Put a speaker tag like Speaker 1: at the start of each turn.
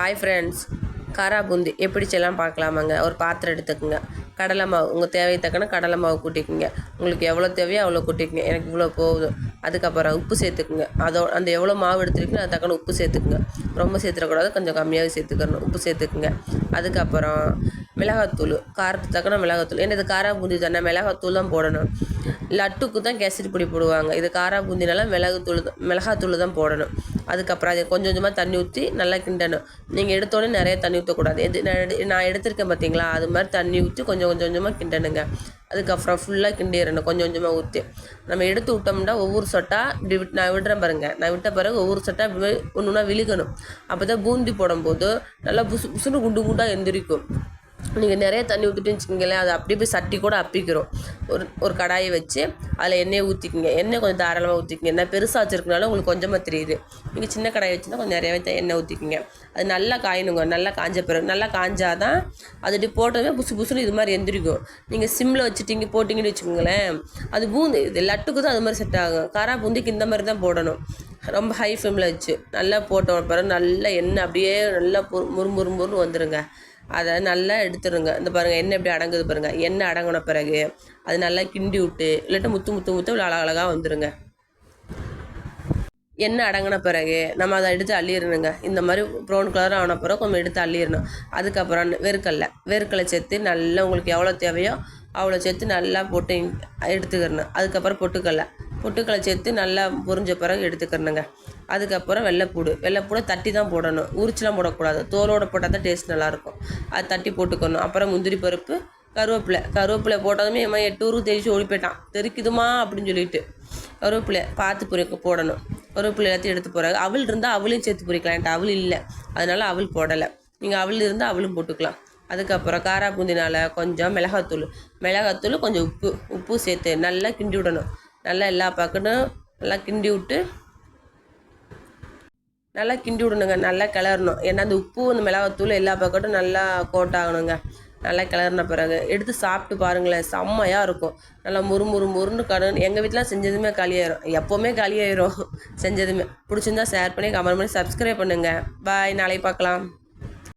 Speaker 1: Hi friends, காரா பூந்தி எப்படி செய்யலாம் பார்க்கலாமாங்க. ஒரு பாத்திரம் எடுத்துக்கோங்க. கடலை மாவு உங்கள் தேவையை தக்கன கடலை மாவு கூட்டிக்கோங்க. உங்களுக்கு எவ்வளோ தேவையோ அவ்வளோ கூட்டிக்கோங்க. எனக்கு இவ்வளோ போகுது. அதுக்கப்புறம் உப்பு சேர்த்துக்குங்க. அந்த எவ்வளோ மாவு எடுத்துருக்கீங்களோ அது தக்கன உப்பு சேர்த்துக்குங்க. ரொம்ப சேர்த்துடக்கூடாது, கொஞ்சம் கம்மியாகவே சேர்த்துக்கணும். உப்பு சேர்த்துக்குங்க. அதுக்கப்புறம் மிளகாத்தூள், காரத்துக்கு தக்கன மிளகாத்தூள். ஏன்னா இது காரா பூந்தி தானே, மிளகாத்தூள் தான் போடணும். லட்டுக்கு தான் கேசரி பொடி போடுவாங்க. இது காரா பூந்தினால மிளகாத்தூள் தான் போடணும். அதுக்கப்புறம் அதை கொஞ்சம் கொஞ்சமாக தண்ணி ஊற்றி நல்லா கிண்டணும். நீங்கள் எடுத்தோடனே நிறைய தண்ணி ஊற்றக்கூடாது. நான் எடுத்திருக்கேன் பார்த்தீங்களா, அது மாதிரி தண்ணி ஊற்றி கொஞ்சம் கொஞ்சமாக கிண்டணுங்க. அதுக்கப்புறம் ஃபுல்லாக கிண்டிடணும் கொஞ்சம் கொஞ்சமாக ஊற்றி. நம்ம எடுத்து விட்டோம்னா ஒவ்வொரு சொட்டா இப்படி நான் விடுறேன் பாருங்கள். நான் விட்ட பிறகு ஒவ்வொரு சொட்டா இப்படி ஒன்று ஒன்றா விழுகணும். அப்போ தான் பூந்தி போடும்போது நல்லா புசுன்னு குண்டு குண்டாக எந்திரிக்கும். நீங்கள் நிறைய தண்ணி ஊற்றிட்டு வச்சுக்கிங்களேன், அது அப்படியே போய் சட்டி கூட அப்பிக்கிறோம். ஒரு கடாயை வச்சு அதில் எண்ணெயை ஊற்றிக்கிங்க. எண்ணெய் கொஞ்சம் தாராளமாக ஊற்றிக்கிங்க. என்ன பெருசாக வச்சுருக்கனால உங்களுக்கு கொஞ்சமாக தெரியுது. நீங்கள் சின்ன கடாயை வச்சுன்னா கொஞ்சம் நிறையவே எண்ணெய் ஊற்றிக்கிங்க. அது நல்லா காயணுங்க. நல்லா காஞ்ச பிறகு நல்லா காஞ்சாதான் அது இப்படி போட்டதுமே புசுன்னு இது மாதிரி எந்திரிக்கும். நீங்கள் சிம்மில் வச்சுட்டிங்க போட்டிங்கன்னு வச்சுக்கோங்களேன், அது பூந்தி இது லட்டுக்கு தான் அது மாதிரி செட் ஆகும். காரா பூந்திக்கு இந்த மாதிரி தான் போடணும். ரொம்ப ஹை ஃப்ளேமில் வச்சு நல்லா போட்ட பிறகு நல்லா எண்ணெய் அப்படியே நல்லா முறுமுறுன்னு வந்துடுங்க. அதை நல்லா எடுத்துருங்க. இந்த பாருங்கள் எண்ணெய் எப்படி அடங்குது பாருங்கள். எண்ணெய் அடங்கின பிறகு அது நல்லா கிண்டி விட்டு இல்லாட்டி முத்து அழகாக வந்துடுங்க. எண்ணெய் அடங்கின பிறகு நம்ம அதை எடுத்து அள்ளிடணுங்க. இந்த மாதிரி ப்ரௌன் கலர் ஆன பிறகு கொஞ்சம் எடுத்து அள்ளிடணும். அதுக்கப்புறம் வேர்க்கடலை சேர்த்து நல்லா உங்களுக்கு எவ்வளோ தேவையோ அவ்வளோ சேர்த்து நல்லா போட்டு எடுத்துக்கிறணும். அதுக்கப்புறம் பொட்டுக்கடலை சேர்த்து நல்லா பொரிஞ்ச பிறகு எடுத்துக்கிறணுங்க. அதுக்கப்புறம் வெள்ளைப்பூடை தட்டி தான் போடணும். உரிச்செலாம் போடக்கூடாது. தோலோடு போட்டால் தான் டேஸ்ட் நல்லாயிருக்கும். அது தட்டி போட்டுக்கணும். அப்புறம் முந்திரி பருப்பு, கருவேப்பிலை போட்டதுமே என் 8 ஊருக்கு தெரிச்சு ஓடி போயிட்டான், தெரிக்குதுமா அப்படின்னு சொல்லிட்டு. கருவேப்பிலை பார்த்து போடணும். கருவேப்பிலை எல்லாத்தையும் எடுத்து போகிறாங்க. அவள் இருந்தால் அவளையும் சேர்த்து பொரிக்கலாம். என்கிட்ட அவள் இல்லை, அதனால் அவள் போடலை. நீங்கள் அவள் இருந்தால் அவளும் போட்டுக்கலாம். அதுக்கப்புறம் காரா பூந்தினால் கொஞ்சம் மிளகாத்தூள் கொஞ்சம் உப்பு சேர்த்து நல்லா கிண்டி விடணும். நல்லா எல்லா பக்கமும் நல்லா கிண்டி விடணுங்க. நல்லா கிளறணும். ஏன்னா அந்த உப்பு அந்த மிளகாத்தூள் எல்லா பக்கட்டும் நல்லா கோட்டாகணுங்க. நல்லா கிளறின பிறகு எடுத்து சாப்பிட்டு பாருங்களேன், செம்மையாக இருக்கும். நல்லா முறுன்னு கடன்னு. எங்கள் வீட்டில் செஞ்சதுமே காலியாயிரும், எப்போவுமே காலியாயிரும் செஞ்சதுமே. பிடிச்சிருந்தா ஷேர் பண்ணி கமெண்ட் பண்ணி சப்ஸ்கிரைப் பண்ணுங்கள். பாய், நாளைக்கு பார்க்கலாம்.